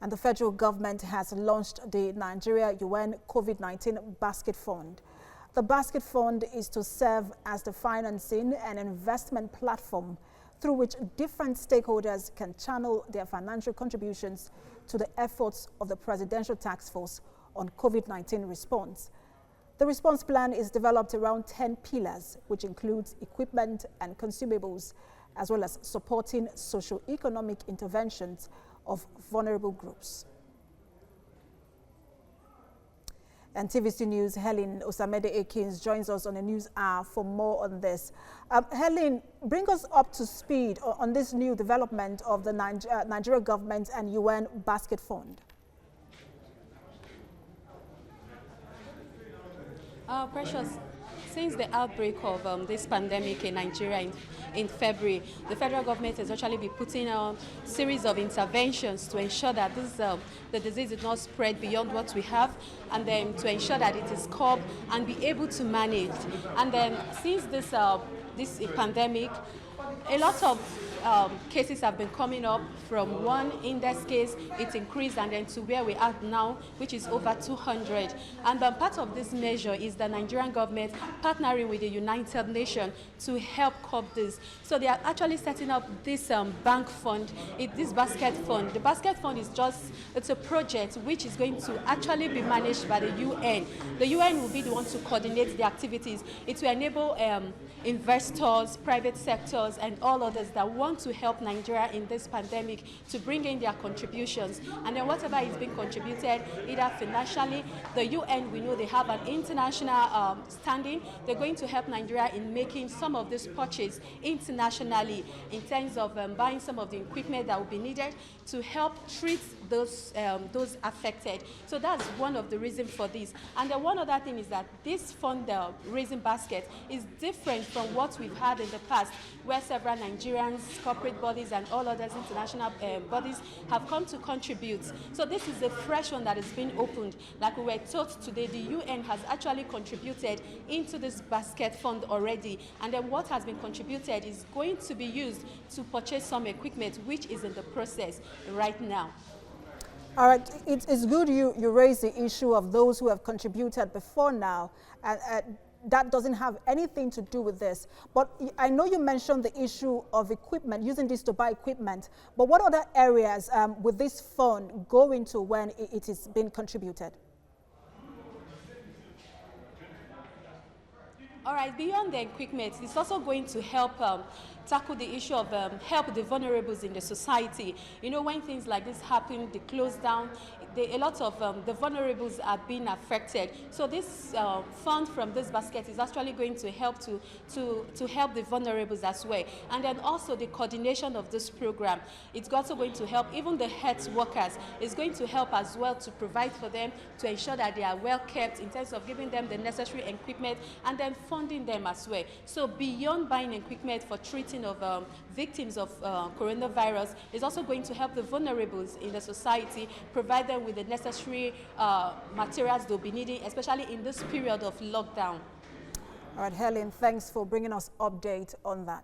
And the federal government has launched the Nigeria UN COVID-19 Basket Fund. The Basket Fund is to serve as the financing and investment platform through which different stakeholders can channel their financial contributions to the efforts of the Presidential Task Force on COVID-19 response. The response plan is developed around 10 pillars, which includes equipment and consumables, as well as supporting socio-economic interventions of vulnerable groups. And TVC News' Helen Osamede Akins joins us on the news hour for more on this. Helen, bring us up to speed on this new development of the Nigeria government and UN Basket Fund. Precious, since the outbreak of this pandemic in Nigeria in February, the federal government has actually been putting on a series of interventions to ensure that the disease is not spread beyond what we have, and then to ensure that it is curbed and be able to manage. And then since this pandemic, a lot of cases have been coming up. From one index case, it increased, and then to where we are now, which is over 200. And part of this measure is the Nigerian government partnering with the United Nations to help curb this. So they are actually setting up this bank fund, this basket fund. The basket fund is it's a project which is going to actually be managed by the UN. The UN will be the one to coordinate the activities. It will enable investors, private sectors, and all others that want to help Nigeria in this pandemic to bring in their contributions. And then whatever is being contributed, either financially, the UN, we know they have an international standing. They're going to help Nigeria in making some of this purchase internationally in terms of buying some of the equipment that will be needed to help treat those affected. So that's one of the reasons for this. And then one other thing is that this fund raising basket is different from what we've had in the past, where several Nigerians, corporate bodies, and all others international bodies have come to contribute. So this is a fresh one that has been opened. Like we were taught today, the UN has actually contributed into this basket fund already. And then what has been contributed is going to be used to purchase some equipment, which is in the process right now. All right, it's good you raise the issue of those who have contributed before now. That doesn't have anything to do with this. But I know you mentioned the issue of equipment, using this to buy equipment. But what other areas would this fund go into when it is being contributed? All right, beyond the equipment, it's also going to help tackle the issue of help the vulnerables in the society. You know, when things like this happen, they close down, a lot of the vulnerables are being affected. So this fund from this basket is actually going to help to help the vulnerables as well. And then also the coordination of this program. It's also going to help even the health workers. It's going to help as well to provide for them to ensure that they are well kept in terms of giving them the necessary equipment and then funding them as well. So beyond buying equipment for treating of victims of coronavirus, is also going to help the vulnerables in the society, provide them with the necessary materials they'll be needing, especially in this period of lockdown. All right, Helen, thanks for bringing us update on that.